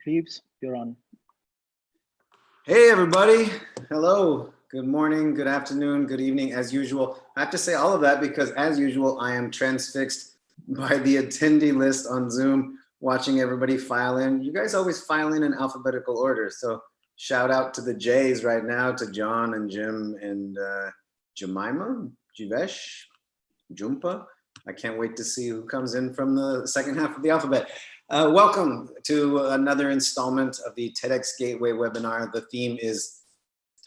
Rives, you're on. Hey, everybody. Hello. Good morning, good afternoon, good evening, as usual. I have to say all of that because, as usual, I am transfixed by the attendee list on Zoom, watching everybody file in. You guys always file in alphabetical order. So shout out to the J's right now, to John and Jim and Jemima, Jivesh, Jumpa. I can't wait to see who comes in from the second half of the alphabet. Welcome to another installment of the TEDxGateway webinar. The theme is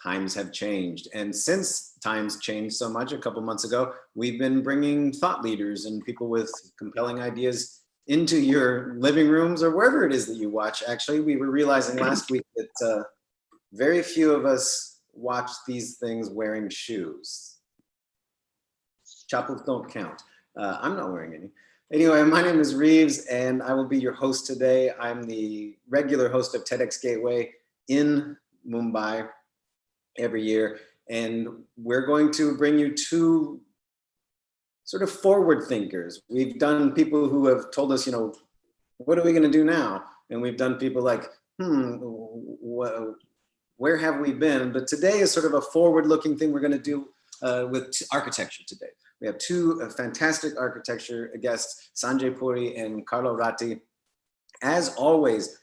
Times Have Changed. And since times changed so much a couple months ago, we've been bringing thought leaders and people with compelling ideas into your living rooms or wherever it is that you watch. Actually, we were realizing last week that very few of us watch these things wearing shoes. Chappals don't count. I'm not wearing any. Anyway, my name is Rives and I will be your host today. I'm the regular host of TEDxGateway in Mumbai every year. And we're going to bring you two sort of forward thinkers. We've done people who have told us, what are we going to do now? And we've done people like, where have we been? But today is sort of a forward-looking thing we're going to do with architecture today. We have two fantastic architecture guests, Sanjay Puri and Carlo Ratti. As always,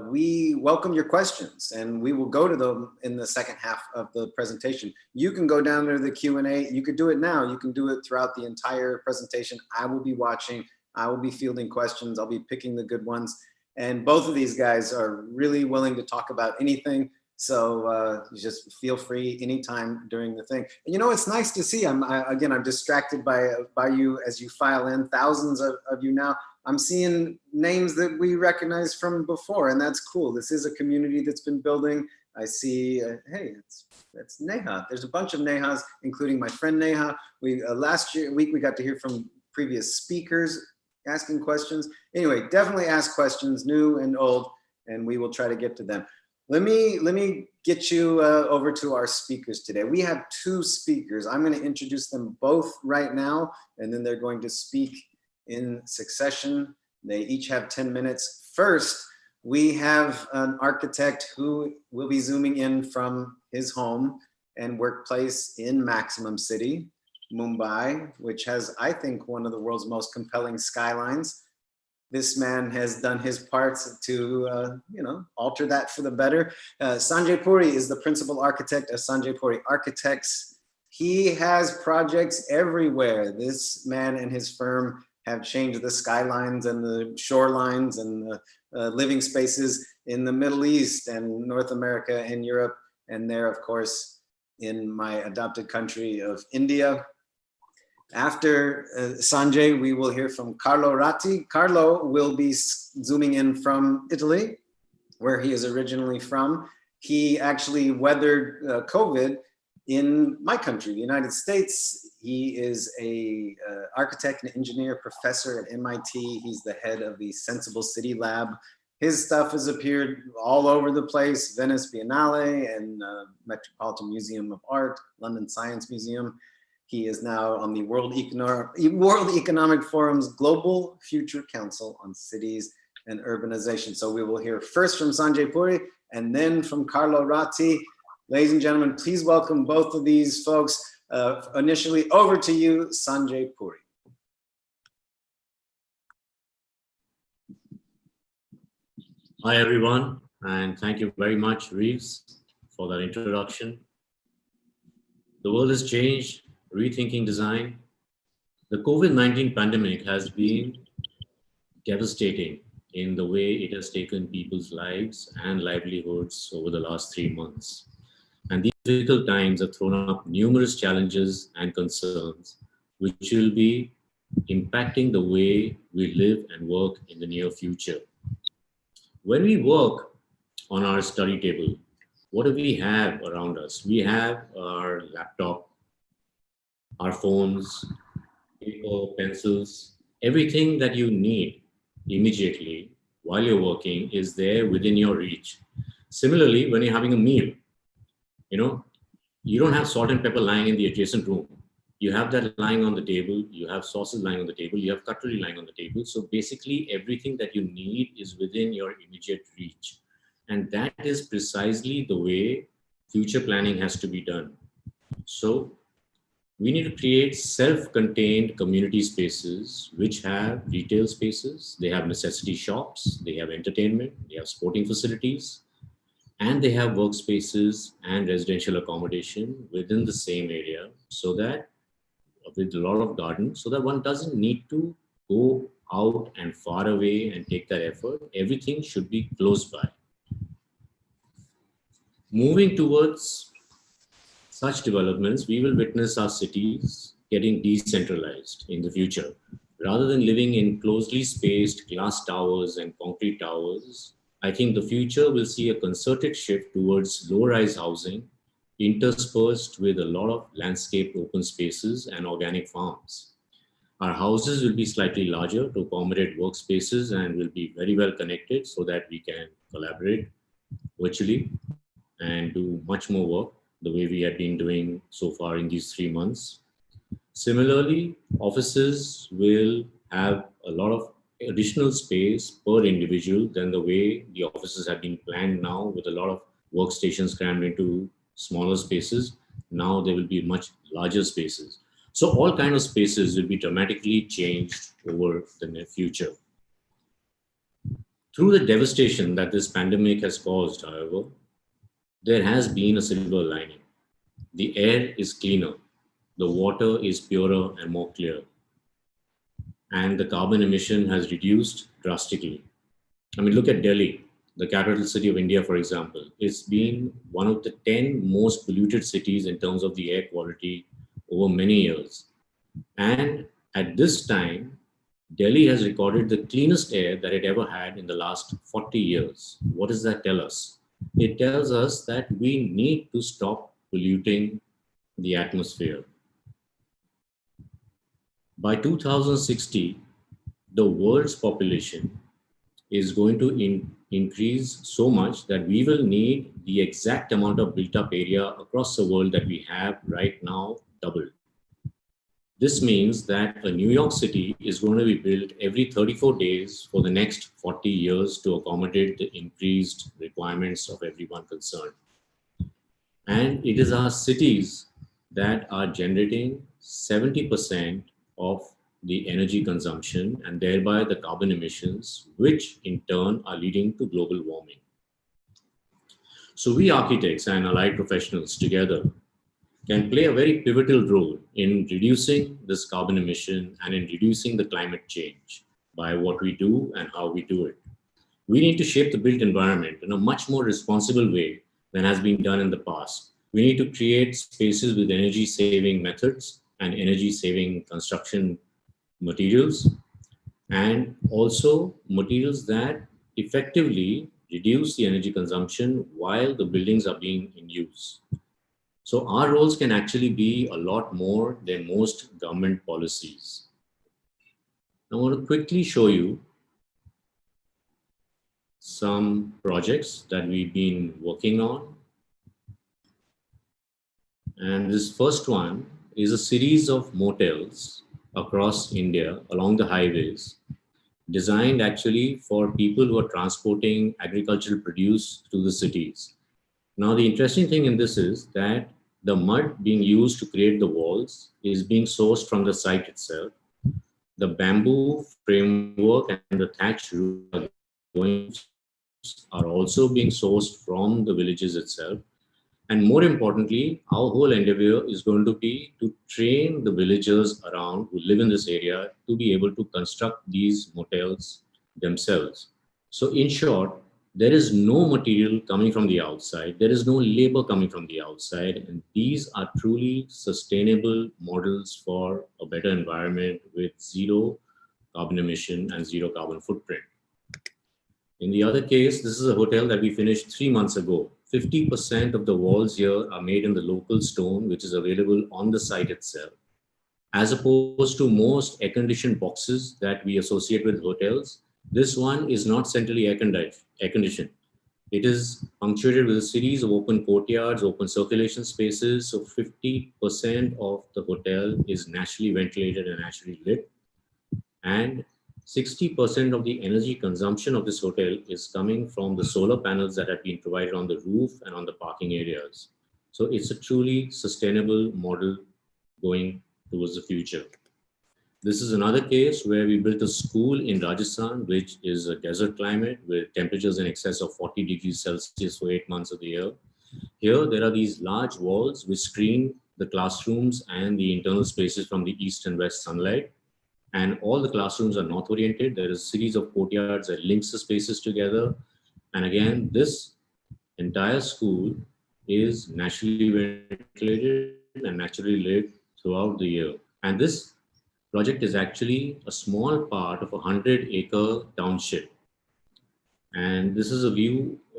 we welcome your questions and we will go to them in the second half of the presentation. You can go down to the Q&A. You could do it now. You can do it throughout the entire presentation. I will be watching. I will be fielding questions. I'll be picking the good ones. And both of these guys are really willing to talk about anything. So just feel free anytime during the thing. And it's nice to see. I'm distracted by you as you file in, thousands of you now. I'm seeing names that we recognize from before, and that's cool. This is a community that's been building. I see, hey, that's Neha. There's a bunch of Nehas, including my friend Neha. Last week we got to hear from previous speakers asking questions. Anyway, definitely ask questions, new and old, and we will try to get to them. Let me get you over to our speakers today. We have two speakers. I'm going to introduce them both right now, and then they're going to speak in succession. They each have 10 minutes. First, we have an architect who will be zooming in from his home and workplace in Maximum City, Mumbai, which has, I think, one of the world's most compelling skylines. This man has done his parts to, alter that for the better. Sanjay Puri is the principal architect of Sanjay Puri Architects. He has projects everywhere. This man and his firm have changed the skylines and the shorelines and the living spaces in the Middle East and North America and Europe. And there, of course, in my adopted country of India. After Sanjay, we will hear from Carlo Ratti. Carlo will be zooming in from Italy, where he is originally from. He actually weathered COVID in my country, the United States. He is a architect and engineer professor at MIT. He's the head of the Sensible City Lab. His stuff has appeared all over the place, Venice Biennale and Metropolitan Museum of Art, London Science Museum. He is now on the World Economic Forum's Global Future Council on Cities and Urbanization. So we will hear first from Sanjay Puri and then from Carlo Ratti. Ladies and gentlemen, please welcome both of these folks. Initially, over to you, Sanjay Puri. Hi, everyone, and thank you very much, Rives, for that introduction. The world has changed. Rethinking design. The COVID-19 pandemic has been devastating in the way it has taken people's lives and livelihoods over the last 3 months. And these difficult times have thrown up numerous challenges and concerns, which will be impacting the way we live and work in the near future. When we work on our study table, what do we have around us? We have our laptop, our phones, paper, pencils, everything that you need immediately while you're working is there within your reach. Similarly, when you're having a meal, you don't have salt and pepper lying in the adjacent room. You have that lying on the table, you have sauces lying on the table, you have cutlery lying on the table. So basically everything that you need is within your immediate reach. And that is precisely the way future planning has to be done. So we need to create self-contained community spaces which have retail spaces, they have necessity shops, they have entertainment, they have sporting facilities, and they have workspaces and residential accommodation within the same area, so that with a lot of gardens, so that one doesn't need to go out and far away and take that effort. Everything should be close by. Moving towards such developments, we will witness our cities getting decentralized in the future. Rather than living in closely spaced glass towers and concrete towers, I think the future will see a concerted shift towards low-rise housing, interspersed with a lot of landscaped open spaces and organic farms. Our houses will be slightly larger to accommodate workspaces and will be very well connected so that we can collaborate virtually and do much more work the way we have been doing so far in these 3 months. Similarly, offices will have a lot of additional space per individual than the way the offices have been planned now, with a lot of workstations crammed into smaller spaces. Now there will be much larger spaces. So all kinds of spaces will be dramatically changed over the near future. Through the devastation that this pandemic has caused, however, there has been a silver lining. The air is cleaner, the water is purer and more clear, and the carbon emission has reduced drastically. I mean, look at Delhi, the capital city of India, for example. It's been one of the 10 most polluted cities in terms of the air quality over many years. And at this time, Delhi has recorded the cleanest air that it ever had in the last 40 years. What does that tell us? It tells us that we need to stop polluting the atmosphere. By 2060, the world's population is going to increase so much that we will need the exact amount of built up area across the world that we have right now doubled. This means that a New York City is going to be built every 34 days for the next 40 years to accommodate the increased requirements of everyone concerned. And it is our cities that are generating 70% of the energy consumption and thereby the carbon emissions, which in turn are leading to global warming. So we architects and allied professionals together can play a very pivotal role in reducing this carbon emission and in reducing the climate change by what we do and how we do it. We need to shape the built environment in a much more responsible way than has been done in the past. We need to create spaces with energy saving methods and energy saving construction materials, and also materials that effectively reduce the energy consumption while the buildings are being in use. So our roles can actually be a lot more than most government policies. I want to quickly show you some projects that we've been working on. And this first one is a series of motels across India along the highways, designed actually for people who are transporting agricultural produce to the cities. Now, the interesting thing in this is that the mud being used to create the walls is being sourced from the site itself. The bamboo framework and the thatch roof are also being sourced from the villages itself. And more importantly, our whole endeavor is going to be to train the villagers around who live in this area to be able to construct these motels themselves. So in short, there is no material coming from the outside. There is no labor coming from the outside. And these are truly sustainable models for a better environment with zero carbon emission and zero carbon footprint. In the other case, this is a hotel that we finished 3 months ago. 50% of the walls here are made in the local stone, which is available on the site itself. As opposed to most air-conditioned boxes that we associate with hotels, this one is not centrally air conditioned. It is punctuated with a series of open courtyards, open circulation spaces. So 50% of the hotel is naturally ventilated and naturally lit. And 60% of the energy consumption of this hotel is coming from the solar panels that have been provided on the roof and on the parking areas. So it's a truly sustainable model going towards the future. This is another case where we built a school in Rajasthan, which is a desert climate with temperatures in excess of 40 degrees Celsius for 8 months of the year. Here, there are these large walls which screen the classrooms and the internal spaces from the east and west sunlight. And all the classrooms are north oriented. There is a series of courtyards that links the spaces together. And again, this entire school is naturally ventilated and naturally lit throughout the year. And this project is actually a small part of a 100-acre township. And this is an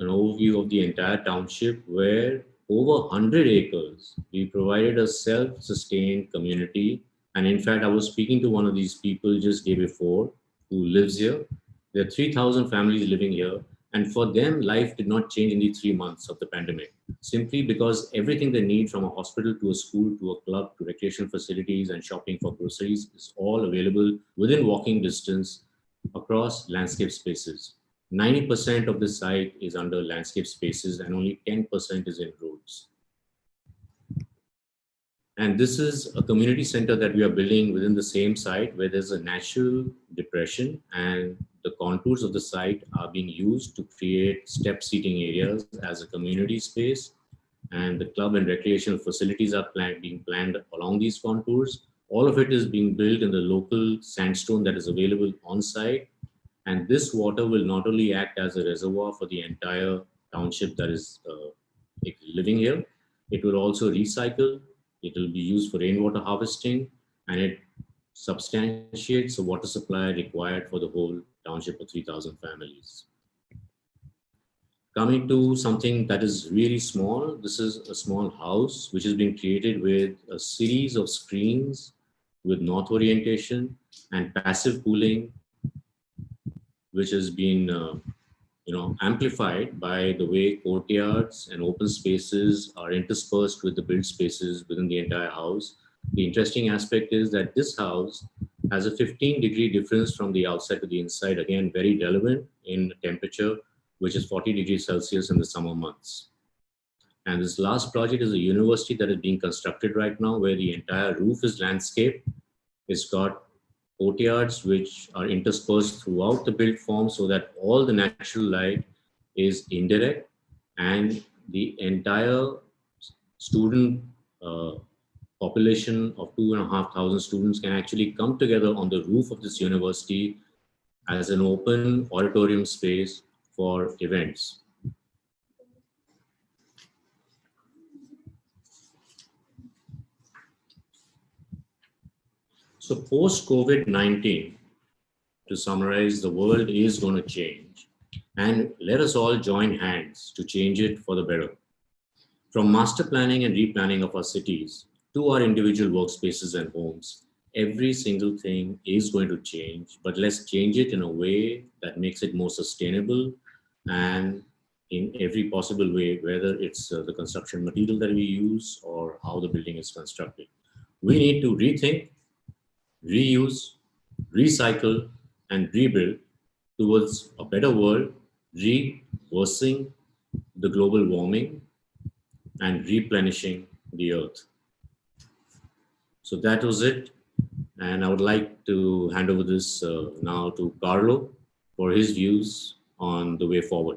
overview of the entire township where over 100 acres, we provided a self-sustained community. And in fact, I was speaking to one of these people just day before who lives here. There are 3,000 families living here. And for them, life did not change in the 3 months of the pandemic, simply because everything they need, from a hospital to a school to a club to recreation facilities and shopping for groceries, is all available within walking distance across landscape spaces. 90% of the site is under landscape spaces and only 10% is in roads. And this is a community center that we are building within the same site where there's a natural depression, and the contours of the site are being used to create step seating areas as a community space. And the club and recreational facilities are being planned along these contours. All of it is being built in the local sandstone that is available on site. And this water will not only act as a reservoir for the entire township that is living here, it will also recycle. It will be used for rainwater harvesting, and it substantiates the water supply required for the whole township of 3,000 families. Coming to something that is really small, this is a small house which has been created with a series of screens with north orientation and passive cooling, which has been amplified by the way courtyards and open spaces are interspersed with the built spaces within the entire house. The interesting aspect is that this house has a 15-degree difference from the outside to the inside, again, very relevant in temperature, which is 40 degrees Celsius in the summer months. And this last project is a university that is being constructed right now, where the entire roof is landscape. It's got courtyards which are interspersed throughout the built form so that all the natural light is indirect, and the entire student population of 2,500 students can actually come together on the roof of this university as an open auditorium space for events. So post-COVID-19, to summarize, the world is going to change, and let us all join hands to change it for the better. From master planning and replanning of our cities to our individual workspaces and homes, every single thing is going to change, but let's change it in a way that makes it more sustainable, and in every possible way, whether it's the construction material that we use or how the building is constructed. We need to rethink, reuse, recycle, and rebuild towards a better world, reversing the global warming and replenishing the earth. So that was it. And I would like to hand over this now to Carlo for his views on the way forward.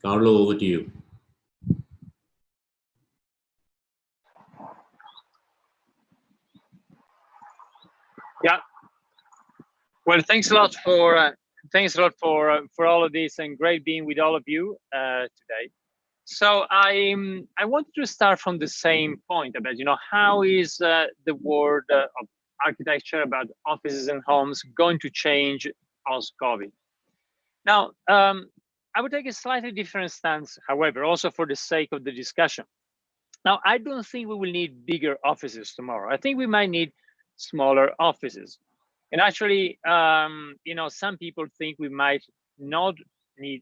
Carlo, over to you. Yeah. Well, thanks a lot for all of this, and great being with all of you today. So I wanted to start from the same point about how is the world of architecture, about offices and homes, going to change post-COVID. Now, I would take a slightly different stance, however, also for the sake of the discussion. Now, I don't think we will need bigger offices tomorrow. I think we might need smaller offices. And actually, some people think we might not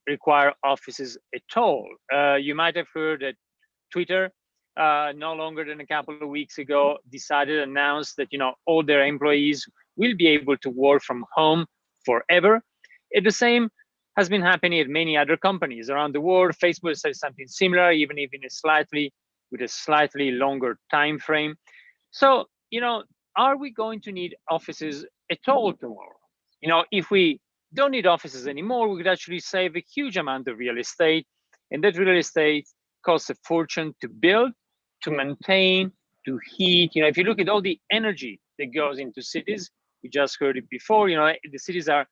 require offices at all. You might have heard that Twitter, no longer than a couple of weeks ago, decided, announced that all their employees will be able to work from home forever. And the same has been happening at many other companies around the world. Facebook says something similar, even if with a slightly longer time frame. So, are we going to need offices at all tomorrow? If we don't need offices anymore, we could actually save a huge amount of real estate, and that real estate costs a fortune to build, to maintain, to heat. If you look at all the energy that goes into cities, we just heard it before, the cities are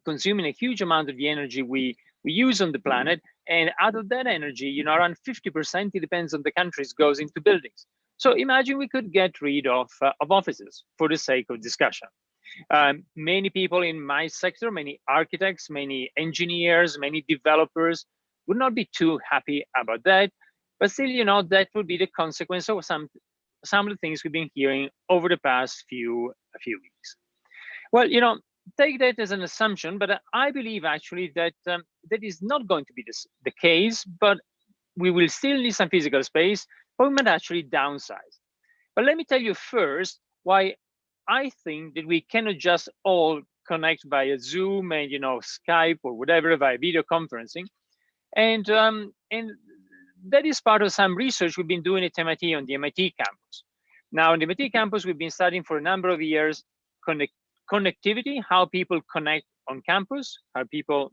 consuming a huge amount of the energy we use on the planet, and out of that energy, around 50%, it depends on the countries, goes into buildings. So imagine we could get rid of offices for the sake of discussion. Many people in my sector, many architects, many engineers, many developers would not be too happy about that. But still, that would be the consequence of some of the things we've been hearing over the past few weeks. Well, take that as an assumption, but I believe actually that that is not going to be the case, but we will still need some physical space, but we might actually downsize. But let me tell you first why I think that we cannot just all connect via Zoom and Skype or whatever via video conferencing, and that is part of some research we've been doing at MIT on the MIT campus. Now, on the MIT campus, we've been studying for a number of years connectivity, how people connect on campus, how people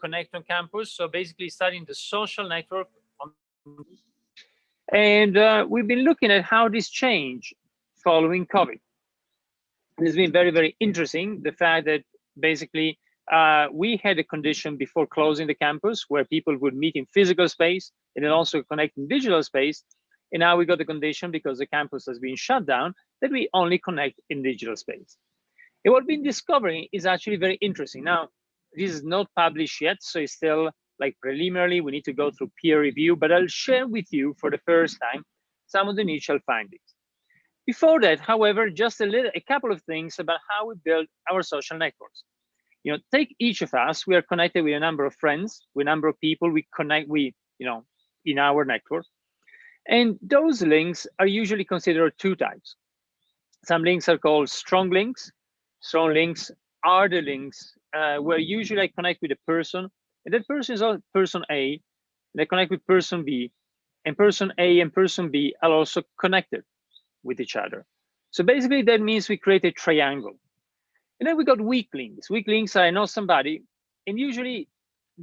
connect on campus. So basically studying the social network and we've been looking at how this changed following COVID. And it's been very, very interesting, the fact that basically we had a condition before closing the campus where people would meet in physical space and then also connect in digital space. And now we got the condition, because the campus has been shut down, that we only connect in digital space. And what we've been discovering is actually very interesting. Now, this is not published yet, so it's still like preliminary. We need to go through peer review, but I'll share with you for the first time some of the initial findings. Before that, however, just a couple of things about how we build our social networks. Take each of us. We are connected with a number of friends, with a number of people we connect with, in our network. And those links are usually considered two types. Some links are called strong links. Strong links are the links where usually I connect with a person, and that person is person A, and I connect with person B, and person A and person B are also connected with each other. So basically that means we create a triangle. And then we got weak links. Weak links, I know somebody, and usually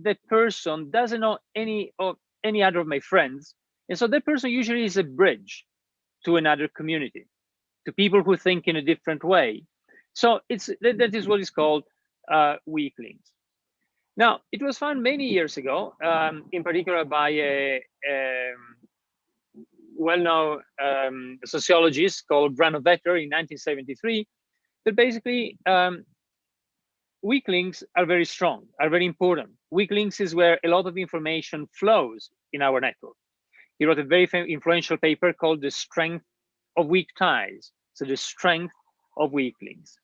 that person doesn't know any other of my friends. And so that person usually is a bridge to another community, to people who think in a different way. So that is what is called weak links. Now, it was found many years ago, in particular by a well-known sociologist called Granovetter in 1973, that basically weak links are very strong, are very important. Weak links is where a lot of information flows in our network. He wrote a very influential paper called The Strength of Weak Ties. So the strength of weak links.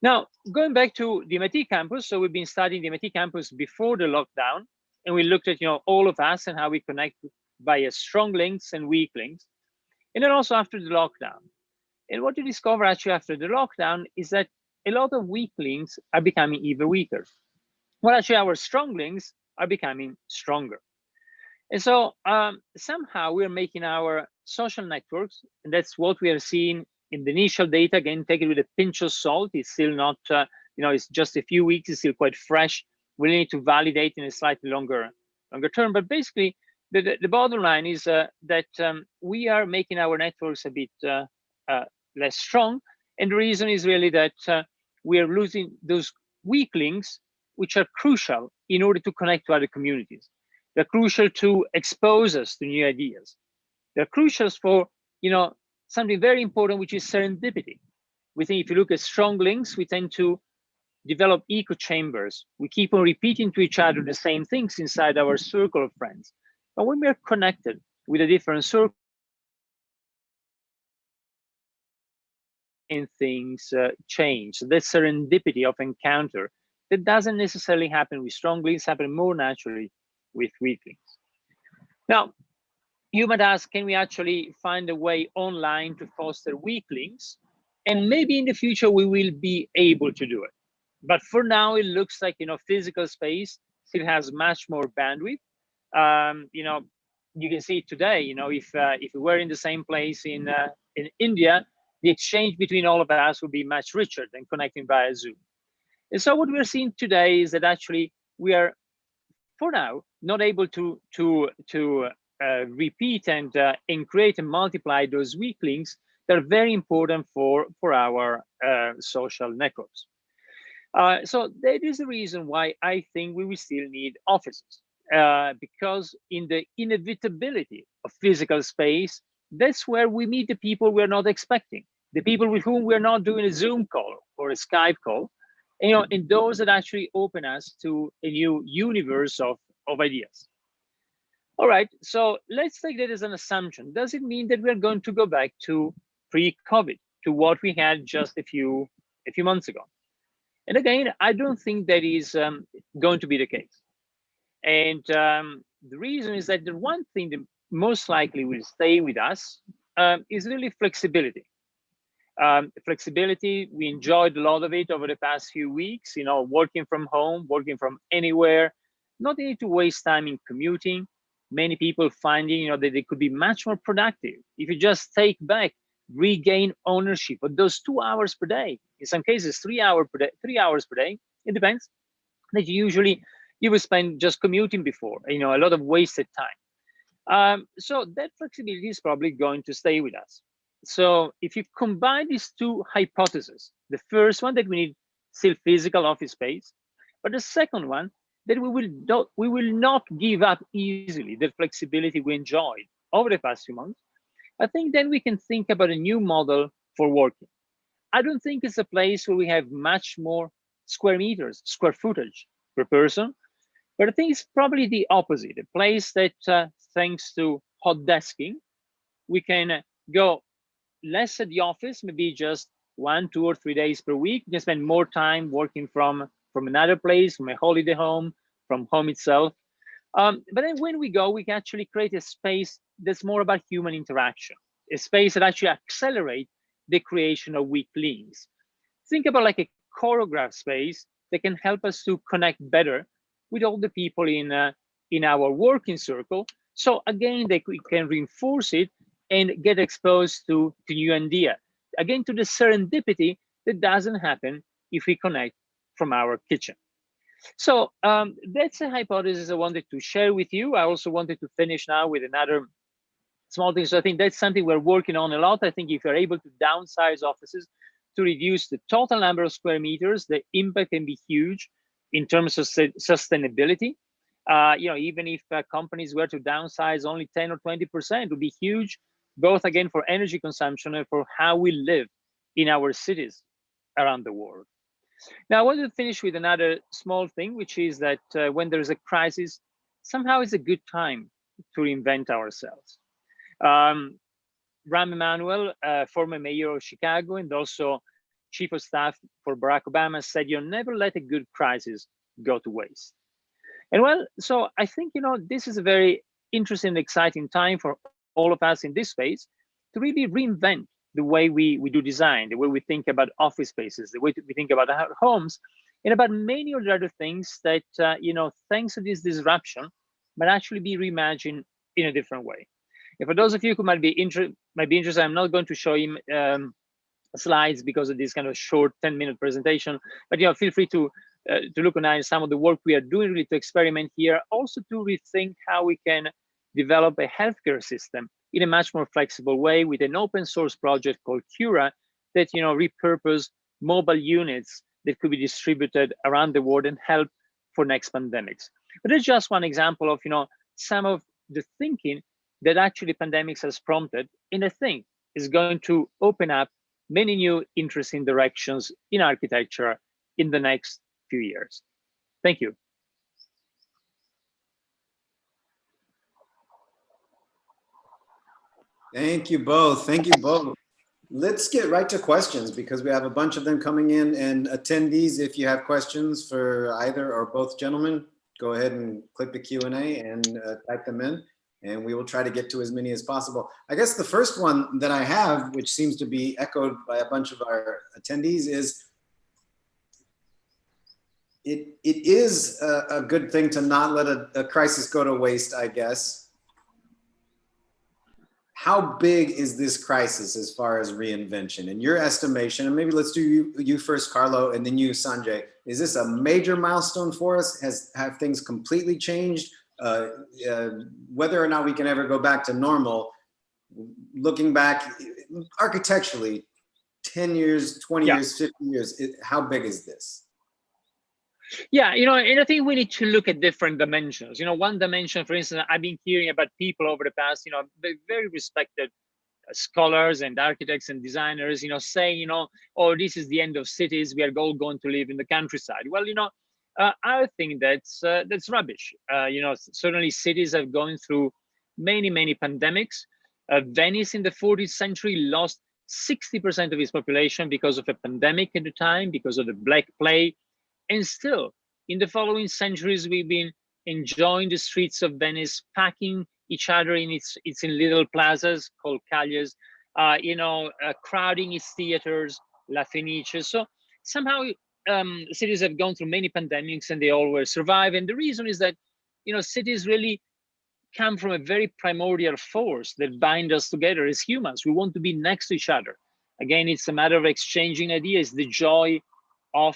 Now, going back to the MIT campus, so we've been studying the MIT campus before the lockdown, and we looked at all of us and how we connect via strong links and weak links, and then also after the lockdown. And what you discover actually after the lockdown is that a lot of weak links are becoming even weaker. Well, actually, our strong links are becoming stronger. And so somehow we're making our social networks, and that's what we are seeing in the initial data. Again, take it with a pinch of salt. It's still not, it's just a few weeks. It's still quite fresh. We need to validate in a slightly longer term. But basically, the bottom line is that we are making our networks a bit less strong. And the reason is really that we are losing those weak links, which are crucial in order to connect to other communities. They're crucial to expose us to new ideas. They're crucial for, something very important, which is serendipity. We think if you look at strong links, we tend to develop echo chambers. We keep on repeating to each other the same things inside our circle of friends. But when we are connected with a different circle, things change. The serendipity of encounter that doesn't necessarily happen with strong links, happen more naturally with weak links. Now, you might ask, can we actually find a way online to foster weak links? And maybe in the future we will be able to do it. But for now, it looks like physical space still has much more bandwidth. You can see today, if we were in the same place in India, the exchange between all of us would be much richer than connecting via Zoom. And so what we're seeing today is that actually we are, for now, not able to repeat and create and multiply those weak links that are very important for our social networks. So that is the reason why I think we will still need offices, because in the inevitability of physical space, that's where we meet the people we're not expecting, the people with whom we're not doing a Zoom call or a Skype call, and those that actually open us to a new universe of ideas. All right, so let's take that as an assumption. Does it mean that we're going to go back to pre-COVID, to what we had just a few months ago? And again, I don't think that is going to be the case. And the reason is that the one thing that most likely will stay with us is really flexibility. Flexibility, we enjoyed a lot of it over the past few weeks, working from home, working from anywhere, not need to waste time in commuting. Many people finding, that they could be much more productive if you just take back, regain ownership of those 2 hours per day. In some cases, 3 hours per day, 3 hours per day. It depends. That usually you will spend just commuting before, a lot of wasted time. So that flexibility is probably going to stay with us. So if you combine these two hypotheses, the first one that we need still physical office space, but the second one that we will not give up easily the flexibility we enjoyed over the past few months, I think then we can think about a new model for working. I don't think it's a place where we have much more square meters, square footage per person, but I think it's probably the opposite, a place that thanks to hot desking, we can go less at the office, maybe just 1, 2, or 3 days per week. You can spend more time working from another place, from a holiday home, from home itself. But then when we go, we can actually create a space that's more about human interaction, a space that actually accelerates the creation of weak links. Think about like a choreograph space that can help us to connect better with all the people in our working circle. So again, we can reinforce it and get exposed to new idea. Again, to the serendipity that doesn't happen if we connect from our kitchen. So that's a hypothesis I wanted to share with you. I also wanted to finish now with another small thing. So I think that's something we're working on a lot. I think if you're able to downsize offices to reduce the total number of square meters, the impact can be huge in terms of sustainability. Even if companies were to downsize only 10 or 20%, it would be huge, both again for energy consumption and for how we live in our cities around the world. Now, I wanted to finish with another small thing, which is that when there's a crisis, somehow it's a good time to reinvent ourselves. Rahm Emanuel, former mayor of Chicago and also chief of staff for Barack Obama, said, never let a good crisis go to waste. And well, so I think, this is a very interesting and exciting time for all of us in this space to really reinvent the way we do design, the way we think about office spaces, the way we think about our homes, and about many of the other things that, thanks to this disruption, might actually be reimagined in a different way. And for those of you who might be interested, I'm not going to show him slides because of this kind of short 10-minute presentation, but feel free to look at some of the work we are doing really to experiment here, also to rethink how we can develop a healthcare system in a much more flexible way with an open source project called Cura that repurpose mobile units that could be distributed around the world and help for next pandemics. But it's just one example of some of the thinking that actually pandemics has prompted, and I think is going to open up many new interesting directions in architecture in the next few years. Thank you. Thank you both. Thank you both. Let's get right to questions because we have a bunch of them coming in, and attendees, if you have questions for either or both gentlemen, go ahead and click the Q&A and type them in, and we will try to get to as many as possible. I guess the first one that I have, which seems to be echoed by a bunch of our attendees, is it is a good thing to not let a crisis go to waste, I guess. How big is this crisis as far as reinvention? In your estimation, and maybe let's do you first, Carlo, and then you, Sanjay. Is this a major milestone for us? Have things completely changed? Whether or not we can ever go back to normal, looking back architecturally, 10 years, 20 years, 50 years, how big is this? Yeah, and I think we need to look at different dimensions. One dimension, for instance, I've been hearing about people over the past, very respected scholars and architects and designers, saying, oh, this is the end of cities. We are all going to live in the countryside. Well, I think that's rubbish. Certainly cities have gone through many, many pandemics. Venice in the 14th century lost 60% of its population because of a pandemic at the time, because of the Black Plague. And still, in the following centuries, we've been enjoying the streets of Venice, packing each other in its little plazas called calles, crowding its theaters, La Fenice. So somehow cities have gone through many pandemics and they always survive. And the reason is that, cities really come from a very primordial force that binds us together as humans. We want to be next to each other. Again, it's a matter of exchanging ideas, the joy of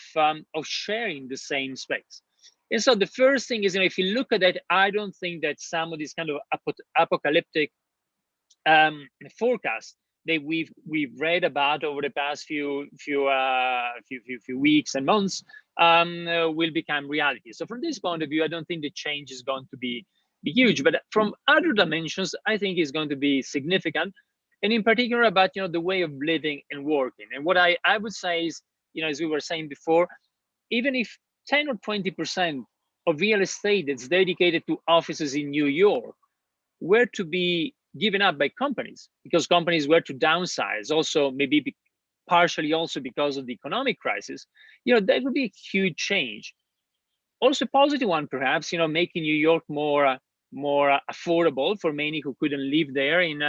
sharing the same space. And so the first thing is, if you look at that, I don't think that some of these kind of apocalyptic forecasts that we've read about over the past few weeks and months will become reality. So from this point of view, I don't think the change is going to be huge. But from other dimensions, I think it's going to be significant, and in particular about the way of living and working. And what I would say is, as we were saying before, even if 10 or 20% of real estate that's dedicated to offices in New York were to be given up by companies, because companies were to downsize, also maybe partially also because of the economic crisis, that would be a huge change. Also positive one, perhaps, making New York more affordable for many who couldn't live there in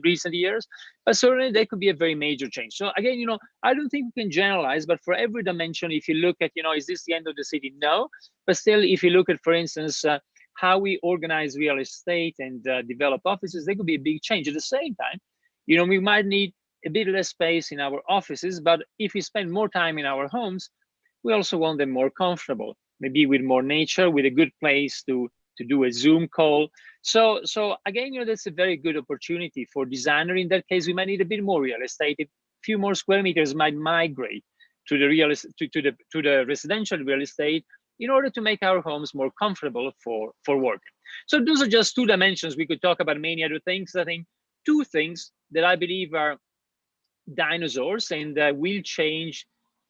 recent years. But certainly that could be a very major change. So again, I don't think we can generalize, but for every dimension, if you look at, is this the end of the city? No. But still, if you look at, for instance, how we organize real estate and develop offices, there could be a big change. At the same time, we might need a bit less space in our offices, but if we spend more time in our homes, we also want them more comfortable, maybe with more nature, with a good place to do a Zoom call. So again, that's a very good opportunity for designer. In that case, we might need a bit more real estate. A few more square meters might migrate to the residential real estate in order to make our homes more comfortable for work. So those are just two dimensions. We could talk about many other things. I think two things that I believe are dinosaurs and will change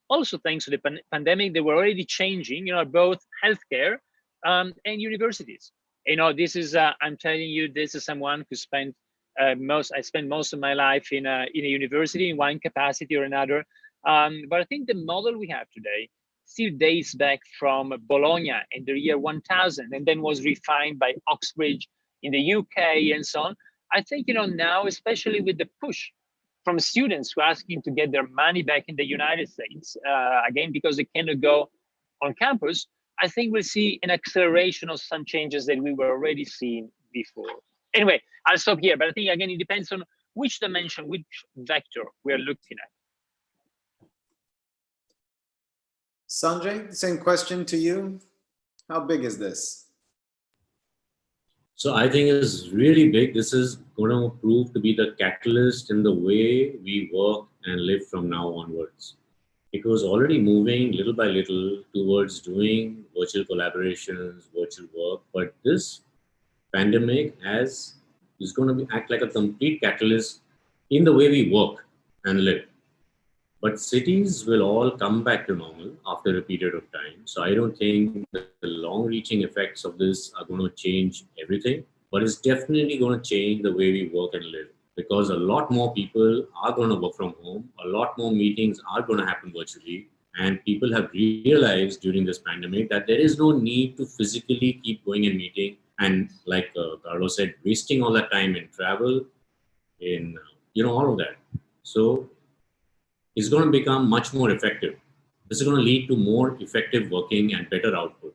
also thanks to the pandemic. They were already changing, both healthcare and universities. This is, I'm telling you, this is someone who spent I spent most of my life in a university in one capacity or another. But I think the model we have today still dates back from Bologna in the year 1000, and then was refined by Oxbridge in the UK and so on. I think, now, especially with the push from students who are asking to get their money back in the United States, again, because they cannot go on campus, I think we'll see an acceleration of some changes that we were already seeing before. Anyway, I'll stop here, but I think, again, it depends on which dimension, which vector we're looking at. Sanjay, same question to you. How big is this? So I think it's really big. This is going to prove to be the catalyst in the way we work and live from now onwards. It was already moving little by little towards doing virtual collaborations, virtual work, but this pandemic is going to act like a complete catalyst in the way we work and live. But cities will all come back to normal after a period of time. So I don't think the long-reaching effects of this are going to change everything, but it's definitely going to change the way we work and live. because a lot more people are going to work from home. A lot more meetings are going to happen virtually. And people have realized during this pandemic that there is no need to physically keep going and meeting. And like Carlo said, wasting all that time in travel, in, all of that. So it's going to become much more effective. This is going to lead to more effective working and better output.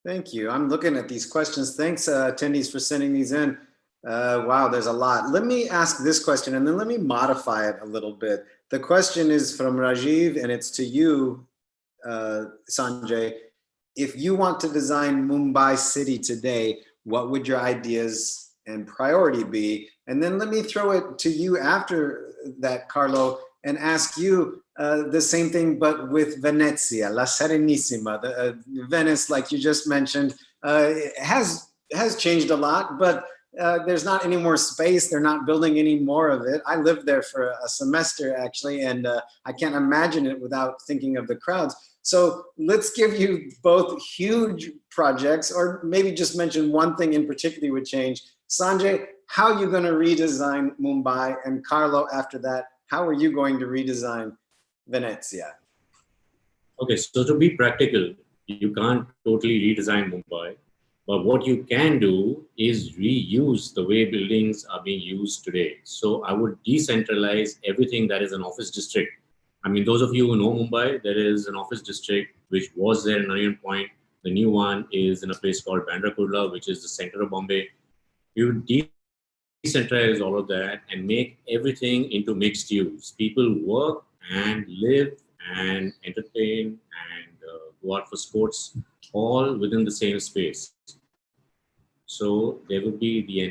Thank you. I'm looking at these questions. Thanks, attendees, for sending these in. Wow, there's a lot. Let me ask this question and then let me modify it a little bit. The question is from Rajiv and it's to you, Sanjay. If you want to design Mumbai city today, what would your ideas and priority be? And then let me throw it to you after that, Carlo, and ask you the same thing, but with Venezia, La Serenissima, Venice, like you just mentioned, has changed a lot, but there's not any more space. They're not building any more of it. I lived there for a semester actually, and I can't imagine it without thinking of the crowds. So let's give you both huge projects, or maybe just mention one thing in particular would change. Sanjay, how are you going to redesign Mumbai? And Carlo, after that, how are you going to redesign Venezia? Okay, so to be practical, you can't totally redesign Mumbai, but what you can do is reuse the way buildings are being used today. So I would decentralize everything that is an office district. I mean, those of you who know Mumbai, there is an office district which was there in Nariman Point. The new one is in a place called Bandra Kurla, which is the center of Bombay. You decentralize all of that and make everything into mixed use. People work and live and entertain and go out for sports all within the same space. So there would be the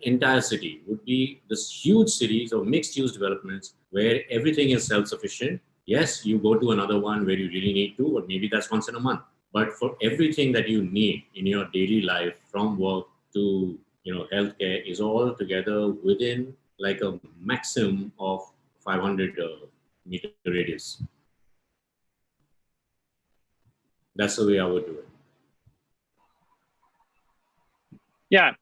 entire city would be this huge series of mixed use developments where everything is self-sufficient. Yes, you go to another one where you really need to, or maybe that's once in a month. But for everything that you need in your daily life, from work to healthcare, is all together within like a maximum of 500 meter radius. That's the way I would do it. Yeah,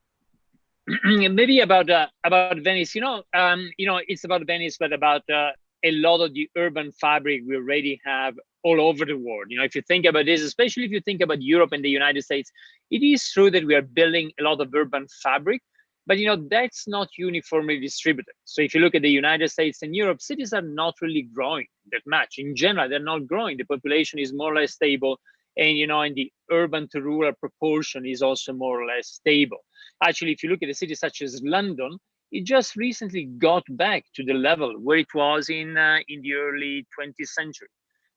maybe about Venice. It's about Venice, but about a lot of the urban fabric we already have all over the world. If you think about this, especially if you think about Europe and the United States, it is true that we are building a lot of urban fabric, but that's not uniformly distributed. So if you look at the United States and Europe, cities are not really growing that much. In general, they're not growing. The population is more or less stable. And, and the urban to rural proportion is also more or less stable. Actually, if you look at a city such as London, it just recently got back to the level where it was in the early 20th century.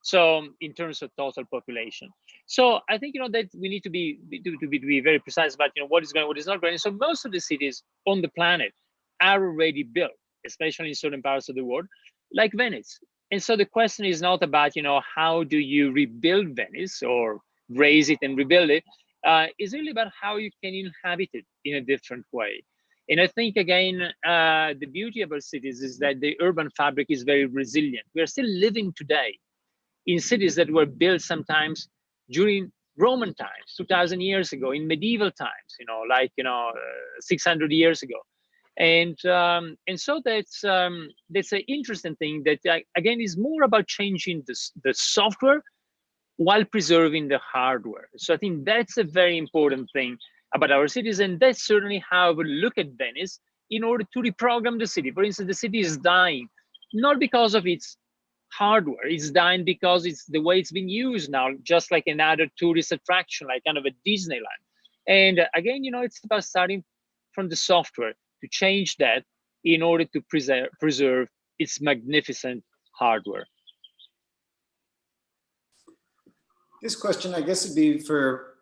So in terms of total population. So I think, that we need to be very precise about, what is going, what is not going. So most of the cities on the planet are already built, especially in certain parts of the world, like Venice. And so the question is not about, how do you rebuild Venice or raise it and rebuild it? It's really about how you can inhabit it in a different way. And I think, again, the beauty of our cities is that the urban fabric is very resilient. We are still living today in cities that were built sometimes during Roman times, 2,000 years ago, in medieval times, 600 years ago. And so that's an interesting thing that, again, is more about changing the software while preserving the hardware. So I think that's a very important thing about our cities. And that's certainly how I would look at Venice in order to reprogram the city. For instance, the city is dying, not because of its hardware, it's dying because it's the way it's been used now, just like another tourist attraction, like kind of a Disneyland. And again, it's about starting from the software to change that in order to preserve its magnificent hardware. This question, I guess, would be for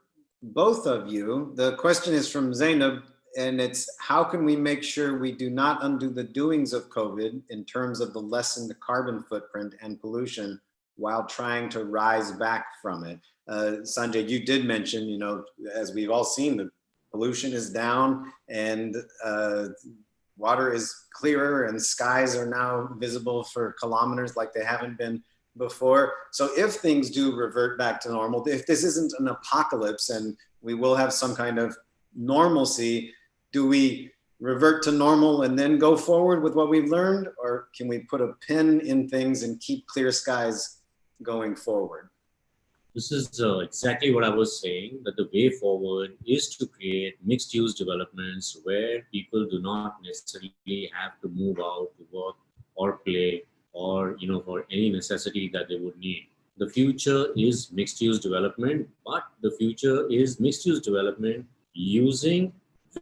both of you. The question is from Zainab, and it's, how can we make sure we do not undo the doings of COVID in terms of the lessened carbon footprint and pollution while trying to rise back from it? Sanjay, you did mention, as we've all seen, the pollution is down and water is clearer and skies are now visible for kilometers like they haven't been before. So if things do revert back to normal, if this isn't an apocalypse and we will have some kind of normalcy. Do we revert to normal and then go forward with what we've learned? Or can we put a pin in things and keep clear skies going forward? This is exactly what I was saying, that the way forward is to create mixed-use developments where people do not necessarily have to move out to work or play or, for any necessity that they would need. The future is mixed-use development, but the future is mixed-use development using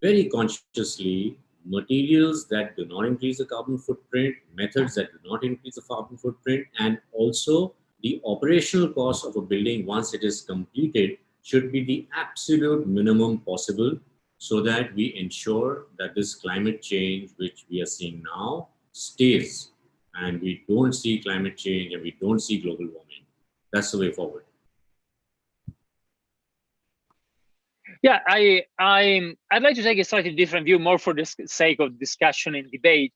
very consciously materials that do not increase the carbon footprint, methods that do not increase the carbon footprint, and also the operational cost of a building once it is completed should be the absolute minimum possible, so that we ensure that this climate change, which we are seeing now, stays, and we don't see climate change and we don't see global warming. That's the way forward. Yeah, I'd like to take a slightly different view, more for the sake of discussion and debate.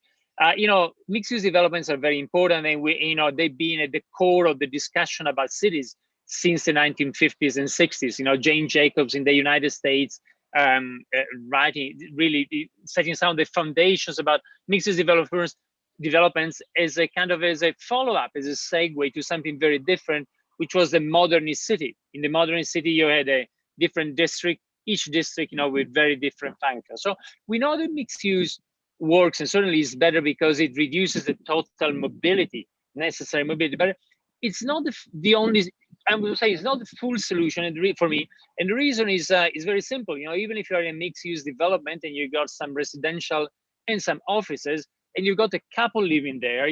Mixed-use developments are very important, and they've been at the core of the discussion about cities since the 1950s and 60s. Jane Jacobs in the United States writing, really setting some of the foundations about mixed-use developments as a follow-up, as a segue to something very different, which was the modernist city. In the modernist city, you had a different district, each district, with very different functions. So we know that mixed use works, and certainly is better because it reduces the total mobility, necessary mobility. But it's not the only, I would say, it's not the full solution for me. And the reason is very simple. Even if you're in a mixed use development and you got some residential and some offices, and you've got a couple living there,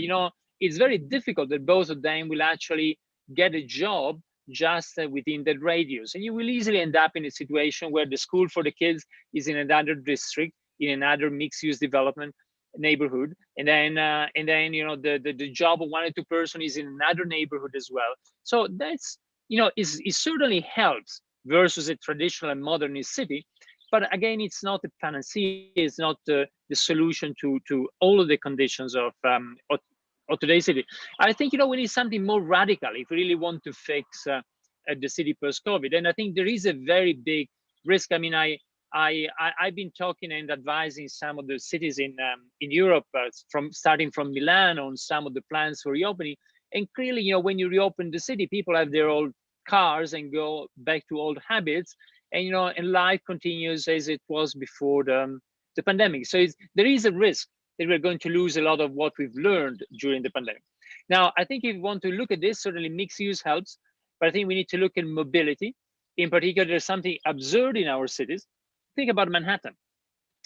it's very difficult that both of them will actually get a job just within that radius. And you will easily end up in a situation where the school for the kids is in another district, in another mixed-use development neighborhood, and then the job of 1 or 2 person is in another neighborhood as well. So that's it certainly helps versus a traditional and modernist city. But again, it's not the panacea, it's not the solution to all of the conditions of today's city. I think we need something more radical if we really want to fix the city post-COVID. And I think there is a very big risk. I mean, I've been talking and advising some of the cities in Europe, starting from Milan, on some of the plans for reopening. And clearly, when you reopen the city, people have their old cars and go back to old habits, and and life continues as it was before the pandemic. So there is a risk that we're going to lose a lot of what we've learned during the pandemic. Now, I think if you want to look at this, certainly mixed use helps, but I think we need to look at mobility. In particular, there's something absurd in our cities. Think about Manhattan.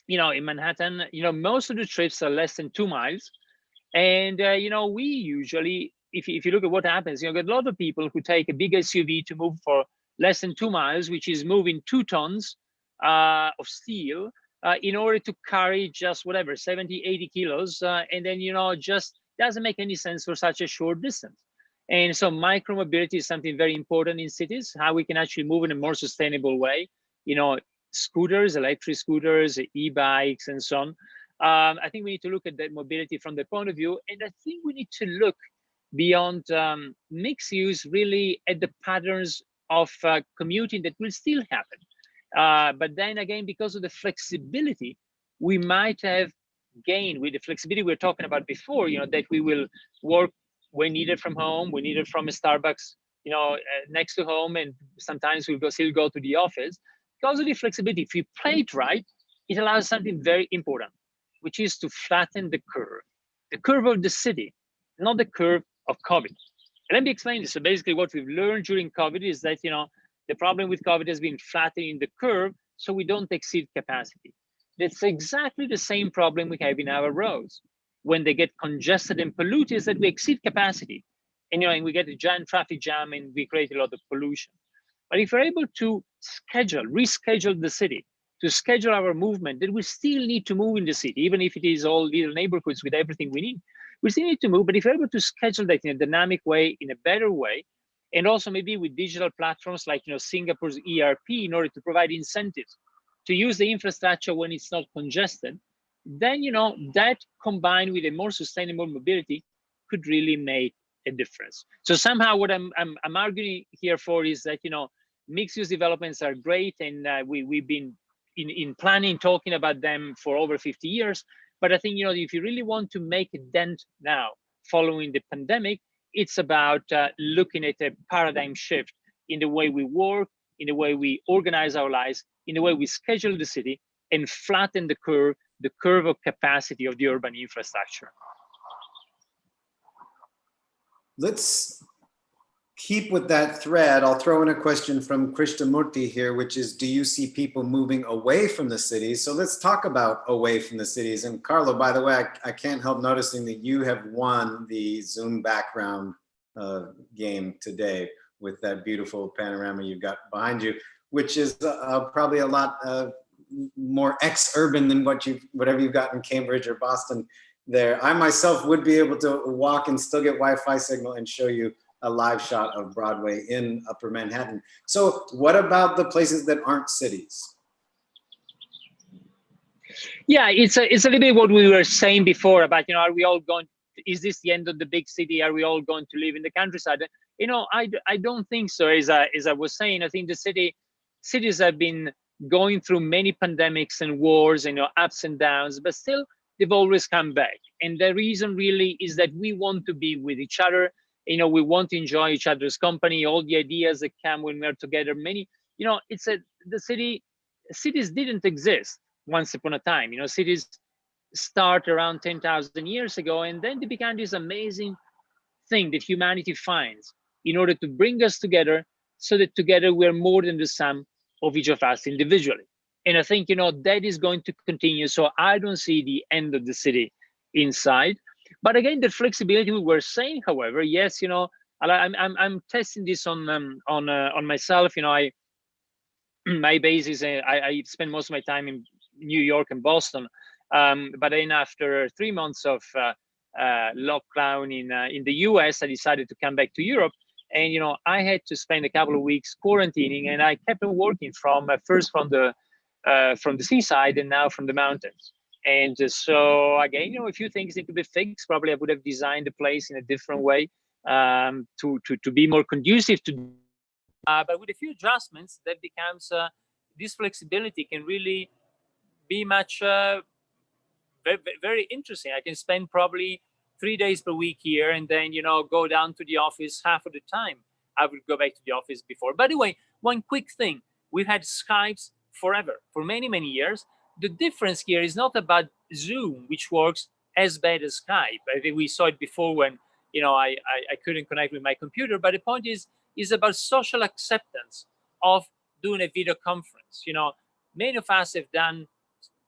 In Manhattan, most of the trips are less than 2 miles. And, we usually, if you look at what happens, you get a lot of people who take a big SUV to move for less than 2 miles, which is moving 2 tons of steel, in order to carry just 70, 80 kilos. And then, just doesn't make any sense for such a short distance. And so micromobility is something very important in cities, how we can actually move in a more sustainable way. Scooters, electric scooters, e-bikes, and so on. I think we need to look at that mobility from the point of view. And I think we need to look beyond mixed use, really at the patterns of commuting that will still happen. But then again, because of the flexibility, we might have gained with the flexibility we were talking about before, that we will work when needed from home, when needed from a Starbucks, next to home, and sometimes we'll still go to the office. Because of the flexibility, if you play it right, it allows something very important, which is to flatten the curve of the city, not the curve of COVID. And let me explain this. So basically what we've learned during COVID is that, the problem with COVID has been flattening the curve so we don't exceed capacity. That's exactly the same problem we have in our roads. When they get congested and polluted, is that we exceed capacity. And, and we get a giant traffic jam and we create a lot of pollution. But if we're able to reschedule the city, to schedule our movement, then we still need to move in the city, even if it is all little neighborhoods with everything we need. We still need to move, but if we're able to schedule that in a dynamic way, in a better way, and also maybe with digital platforms like Singapore's ERP, in order to provide incentives to use the infrastructure when it's not congested, then that combined with a more sustainable mobility could really make a difference. So somehow what I'm arguing here for is that mixed-use developments are great, and we've been in planning, talking about them for over 50 years. But I think, if you really want to make a dent now, following the pandemic, it's about looking at a paradigm shift in the way we work, in the way we organize our lives, in the way we schedule the city, and flatten the curve of capacity of the urban infrastructure. Let's keep with that thread. I'll throw in a question from Krishnamurti here, which is, do you see people moving away from the cities? So let's talk about away from the cities. And Carlo, by the way, I can't help noticing that you have won the Zoom background game today with that beautiful panorama you've got behind you, which is probably a lot more ex-urban than whatever you've got in Cambridge or Boston there. I myself would be able to walk and still get Wi-Fi signal and show you a live shot of Broadway in Upper Manhattan. So what about the places that aren't cities? Yeah, it's a little bit what we were saying before about, are we all going, is this the end of the big city? Are we all going to live in the countryside? I don't think so. As I was saying, I think the cities have been going through many pandemics and wars, and ups and downs, but still they've always come back. And the reason really is that we want to be with each other. We want to enjoy each other's company, all the ideas that come when we're together. Cities didn't exist once upon a time. Cities start around 10,000 years ago, and then they become this amazing thing that humanity finds in order to bring us together, so that together we're more than the sum of each of us individually. And I think, that is going to continue. So I don't see the end of the city inside. But again, the flexibility we were saying, however, yes, I'm testing this on myself. My base is I spend most of my time in New York and Boston, but then after 3 months of lockdown in the US, I decided to come back to Europe, and I had to spend a couple of weeks quarantining, and I kept on working first from the seaside and now from the mountains. And so again, a few things need to be fixed. Probably I would have designed the place in a different way to be more conducive to. But with a few adjustments, that becomes this flexibility can really be much very, very interesting. I can spend probably 3 days per week here, and then go down to the office half of the time. I would go back to the office before. By the way, one quick thing: we've had Skypes forever, for many, many years. The difference here is not about Zoom, which works as bad as Skype. I think we saw it before when I couldn't connect with my computer. But the point is about social acceptance of doing a video conference. Many of us have done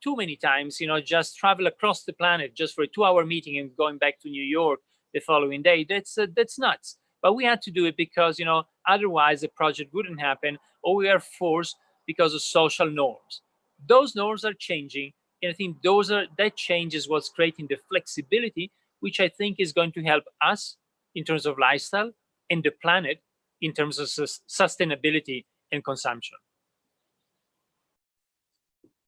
too many times, just travel across the planet just for a 2-hour meeting and going back to New York the following day. That's nuts. But we had to do it because otherwise the project wouldn't happen, or we are forced because of social norms. Those norms are changing, and I think that change is what's creating the flexibility, which I think is going to help us in terms of lifestyle, and the planet in terms of sustainability and consumption.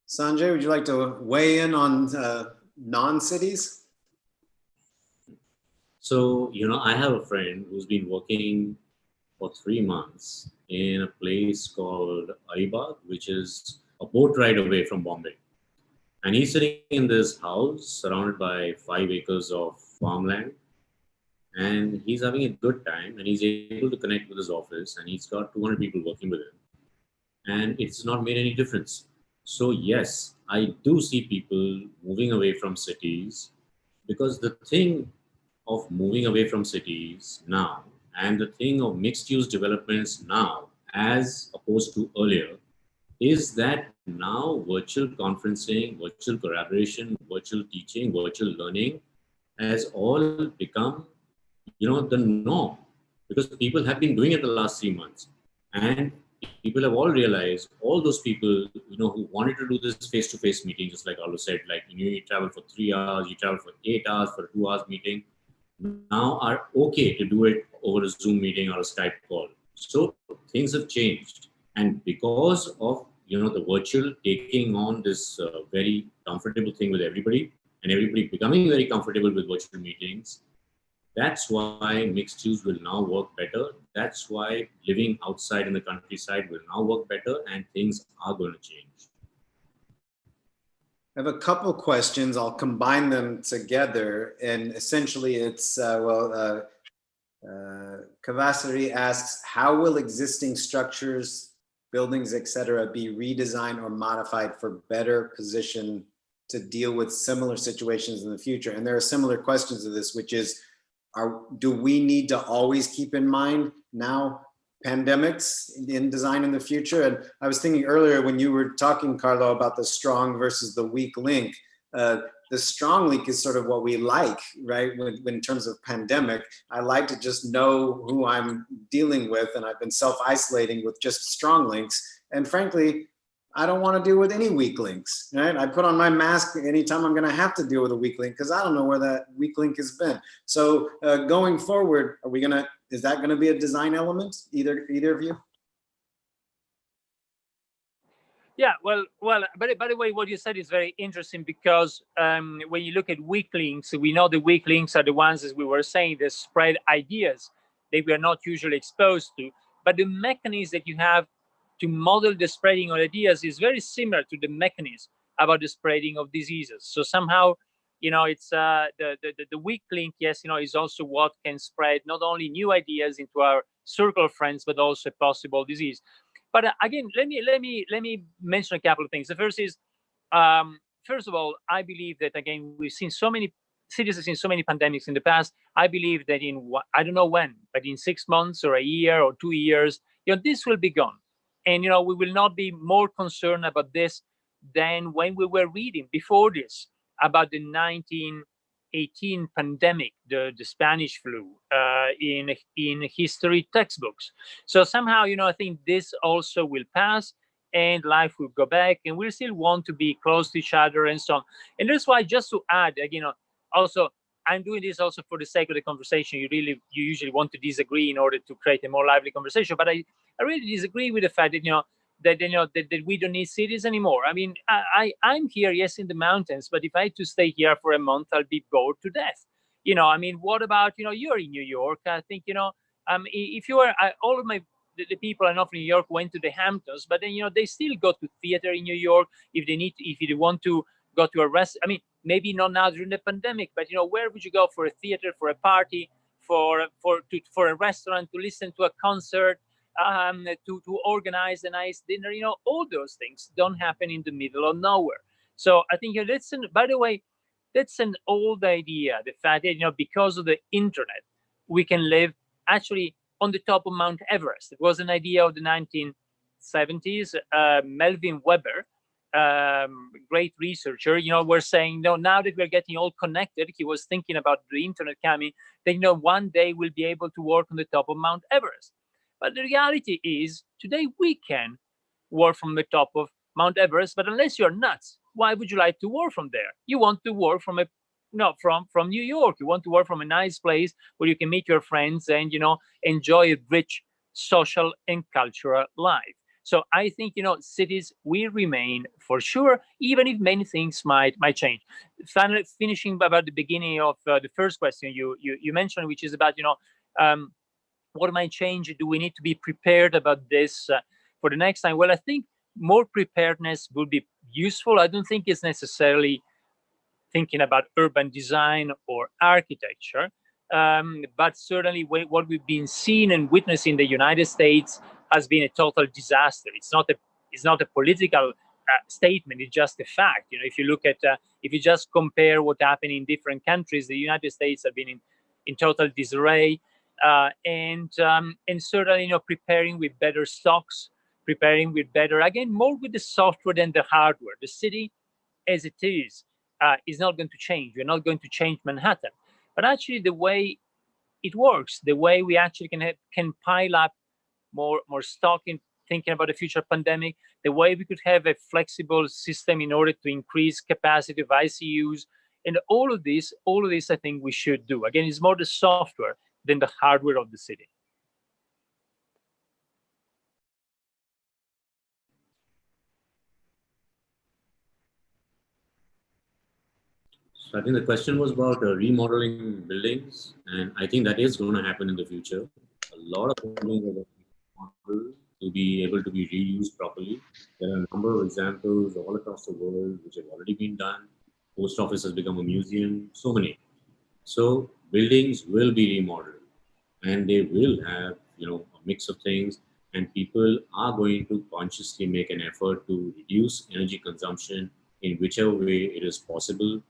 Sanjay, would you like to weigh in on non-cities? So, I have a friend who's been working for 3 months in a place called Alibag, which is a boat ride away from Bombay. And he's sitting in this house surrounded by 5 acres of farmland. And he's having a good time, and he's able to connect with his office, and he's got 200 people working with him. And it's not made any difference. So yes, I do see people moving away from cities, because the thing of moving away from cities now, and the thing of mixed use developments now, as opposed to earlier, is that now virtual conferencing, virtual collaboration, virtual teaching, virtual learning has all become, the norm, because people have been doing it the last 3 months. And people have all realized, all those people, who wanted to do this face-to-face meeting, just like Carlo said, like, you travel for 3 hours, you travel for 8 hours for a 2 hours meeting, now are okay to do it over a Zoom meeting or a Skype call. So things have changed. And because of, the virtual taking on this very comfortable thing with everybody, and everybody becoming very comfortable with virtual meetings, That's why mixed use will now work better. That's why living outside in the countryside will now work better, and things are going to change. I have a couple questions. I'll combine them together. And essentially it's, Kavasari asks, how will existing structures, buildings, etc., be redesigned or modified for better position to deal with similar situations in the future? And there are similar questions to this, which is, do we need to always keep in mind now pandemics in design in the future? And I was thinking earlier when you were talking, Carlo, about the strong versus the weak link. The strong link is sort of what we like, right? When in terms of pandemic, I like to just know who I'm dealing with, and I've been self-isolating with just strong links. And frankly, I don't want to deal with any weak links, right? I put on my mask anytime I'm going to have to deal with a weak link because I don't know where that weak link has been. So going forward, is that going to be a design element, either of you? Yeah, well. But by the way, what you said is very interesting because when you look at weak links, we know the weak links are the ones, as we were saying, that spread ideas that we are not usually exposed to. But the mechanism that you have to model the spreading of ideas is very similar to the mechanism about the spreading of diseases. So somehow, it's the weak link. Yes, is also what can spread not only new ideas into our circle of friends, but also a possible disease. But again, let me mention a couple of things. The first is, first of all, I believe that again we've seen so many cities have seen so many pandemics in the past. I believe that I don't know when, but in 6 months or a year or 2 years, this will be gone, and we will not be more concerned about this than when we were reading before this about the 1918 pandemic, the Spanish flu, in history textbooks. So somehow, I think this also will pass and life will go back and we'll still want to be close to each other and so on. And that's why, just to add, also, I'm doing this also for the sake of the conversation. You usually want to disagree in order to create a more lively conversation. But I really disagree with the fact that, that we don't need cities anymore. I mean, I'm here, yes, in the mountains, but if I had to stay here for a month, I'll be bored to death. I mean, what about, you're in New York. I think, if you are, all of the people I know from New York went to the Hamptons, but then, they still go to theater in New York if they want to go to a rest. I mean, maybe not now during the pandemic, but, where would you go for a theater, for a party, for a restaurant, to listen to a concert, to organize a nice dinner? All those things don't happen in the middle of nowhere. So I think, by the way, that's an old idea. The fact that, because of the internet, we can live actually on the top of Mount Everest. It was an idea of the 1970s. Melvin Weber, great researcher, were saying, no, now that we're getting all connected, he was thinking about the internet coming, that, one day we'll be able to work on the top of Mount Everest. But the reality is, today we can work from the top of Mount Everest, but unless you're nuts, why would you like to work from there? You want to work from from New York. You want to work from a nice place where you can meet your friends and, enjoy a rich social and cultural life. So I think, cities will remain for sure, even if many things might change. Finally, finishing about the beginning of the first question you mentioned, which is about, what might change? Do we need to be prepared about this for the next time? Well, I think more preparedness would be useful. I don't think it's necessarily thinking about urban design or architecture, but certainly what we've been seeing and witnessing in the United States has been a total disaster. It's not a political statement. It's just a fact. If you look at if you just compare what happened in different countries, the United States have been in total disarray. And certainly, preparing with better stocks, preparing with better, again, more with the software than the hardware. The city, as it is not going to change. We're not going to change Manhattan, but actually the way it works, the way we actually can pile up more stock in thinking about the future pandemic, the way we could have a flexible system in order to increase capacity of ICUs, and all of this, I think we should do. Again, it's more the software than the hardware of the city. So I think the question was about remodeling buildings, and I think that is going to happen in the future. A lot of buildings are going to be remodeled to be able to be reused properly. There are a number of examples all across the world which have already been done. Post office has become a museum, so many. So buildings will be remodeled, and they will have a mix of things, and people are going to consciously make an effort to reduce energy consumption in whichever way it is possible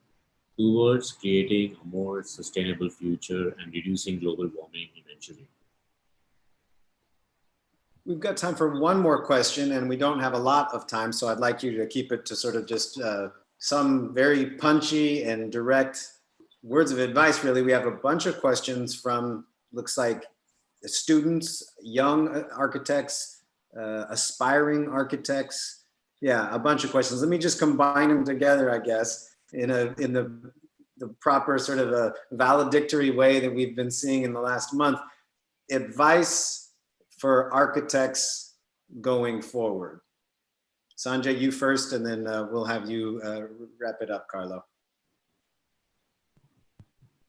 towards creating a more sustainable future and reducing global warming eventually. We've got time for one more question, and we don't have a lot of time, so I'd like you to keep it to sort of just some very punchy and direct words of advice, really. We have a bunch of questions from, looks like, students, young architects, aspiring architects. Yeah, a bunch of questions. Let me just combine them together, I guess, in the proper sort of a valedictory way that we've been seeing in the last month. Advice for architects going forward. Sanjay, you first, and then we'll have you wrap it up, Carlo.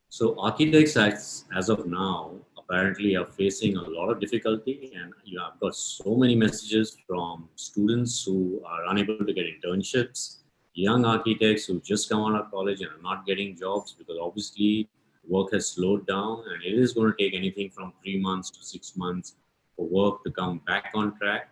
So architects, as of now, apparently are facing a lot of difficulty, and I've got so many messages from students who are unable to get internships, young architects who just come out of college and are not getting jobs because obviously work has slowed down, and it is going to take anything from 3 months to 6 months for work to come back on track.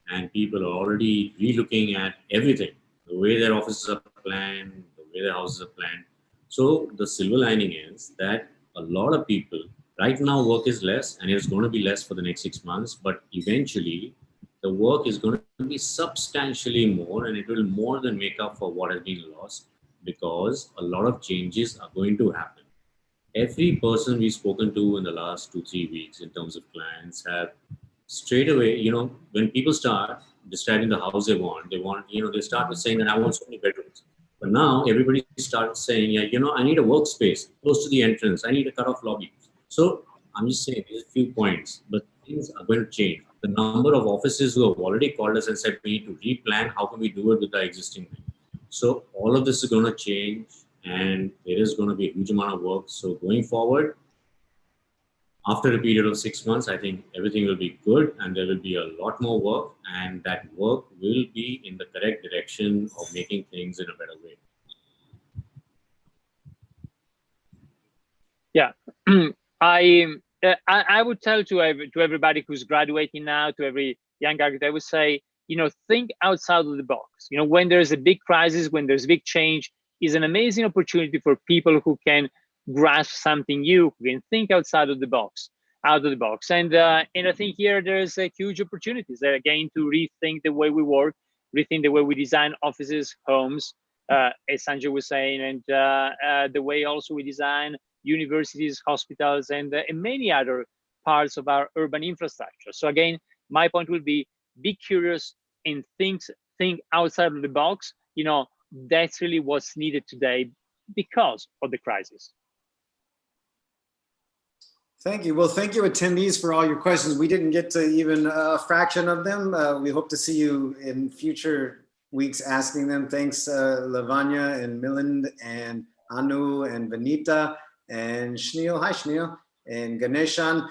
And people are already relooking at everything, the way their offices are planned, the way their houses are planned. So the silver lining is that a lot of people, right now work is less and it's going to be less for the next 6 months, but eventually the work is going to be substantially more, and it will more than make up for what has been lost, because a lot of changes are going to happen. Every person we've spoken to in the last 2-3 weeks in terms of clients have straight away, when people start describing the house they want, they start with saying that I want so many bedrooms. But now everybody starts saying, I need a workspace close to the entrance. I need a cut-off lobby. So I'm just saying these few points, but things are going to change. The number of offices who have already called us and said we need to replan, how can we do it with our existing thing? So all of this is going to change, and there is going to be a huge amount of work. So going forward, after a period of 6 months, I think everything will be good, and there will be a lot more work, and that work will be in the correct direction of making things in a better way. Yeah, I would tell to everybody who's graduating now, to every young architect, I would say, think outside of the box. When there's a big crisis, when there's a big change, is an amazing opportunity for people who can grasp something new, who can think outside of the box, And I think here there's a huge opportunities there again to rethink the way we work, rethink the way we design offices, homes, as Sanjay was saying, and the way also we design universities, hospitals, and many other parts of our urban infrastructure. So again, my point will be curious and think outside of the box. That's really what's needed today because of the crisis. Thank you. Well, thank you, attendees, for all your questions. We didn't get to even a fraction of them. We hope to see you in future weeks asking them. Thanks, Lavanya and Milind and Anu and Vanita and Shneel. Hi, Shneel. And Ganeshan.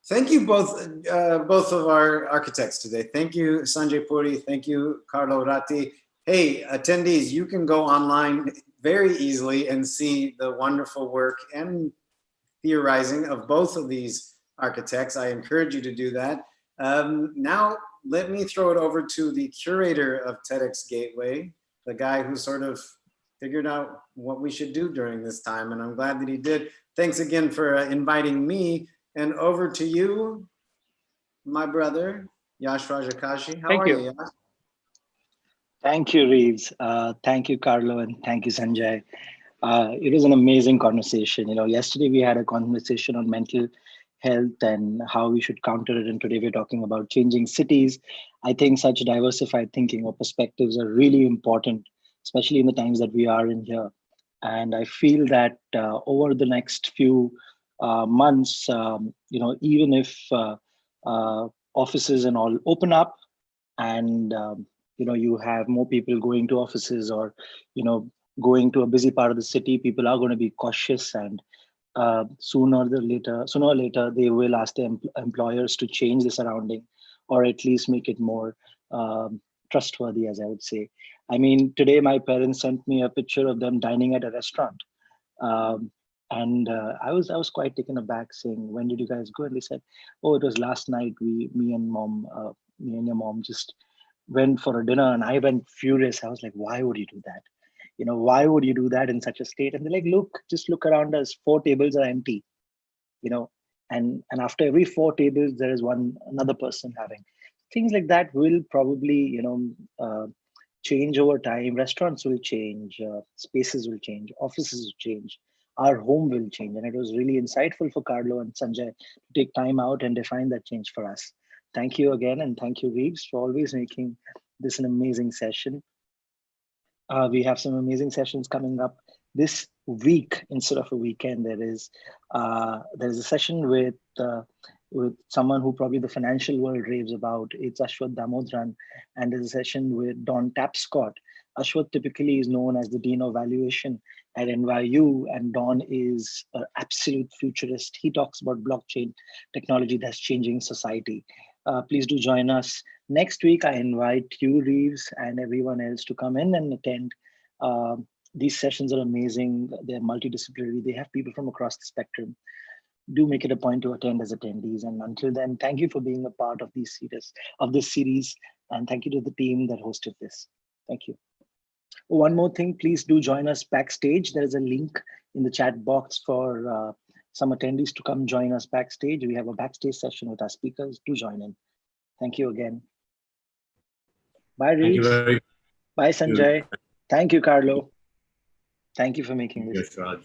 Thank you both of our architects today. Thank you, Sanjay Puri. Thank you, Carlo Ratti. Hey, attendees, you can go online very easily and see the wonderful work and theorizing of both of these architects. I encourage you to do that. Now, let me throw it over to the curator of TEDxGateway, the guy who sort of figured out what we should do during this time, and I'm glad that he did. Thanks again for inviting me, and over to you, my brother, Yash Rajakashi. How are you, Yash? Thank you, Rives. Thank you, Carlo, and thank you, Sanjay. It was an amazing conversation. Yesterday we had a conversation on mental health and how we should counter it, and today we're talking about changing cities. I think such diversified thinking or perspectives are really important, especially in the times that we are in here. And I feel that over the next few months, even if offices and all open up, and you have more people going to offices, or going to a busy part of the city, people are going to be cautious, and sooner or later, they will ask their employers to change the surrounding, or at least make it more trustworthy, as I would say. I mean, today my parents sent me a picture of them dining at a restaurant. Um, and I was quite taken aback, saying, "When did you guys go?" And they said, "Oh, it was last night. Me and your mom just went for a dinner." And I went furious. I was like, "Why would you do that? Why would you do that in such a state?" And they're like, just look around us. 4 tables are empty, you know, and after every 4 tables, there is another person having. Things like that will probably, change over time. Restaurants will change, spaces will change, offices will change, our home will change. And it was really insightful for Carlo and Sanjay to take time out and define that change for us. Thank you again, and thank you, Rives, for always making this an amazing session. We have some amazing sessions coming up this week instead of a weekend. There is a session with someone who probably the financial world raves about. It's Ashwath Damodran, and there's a session with Don Tapscott. Ashwath typically is known as the Dean of Valuation at NYU, and Don is an absolute futurist. He talks about blockchain technology that's changing society. Please do join us. Next week, I invite you, Rives, and everyone else to come in and attend. These sessions are amazing. They're multidisciplinary. They have people from across the spectrum. Do make it a point to attend as attendees. And until then, thank you for being a part of this series. And thank you to the team that hosted this. Thank you. One more thing, please do join us backstage. There is a link in the chat box for some attendees to come join us backstage. We have a backstage session with our speakers. Do join in. Thank you again. Bye, Reeves. Bye, Sanjay. Thank you, Carlo. Thank you for making this. Yes, Raj.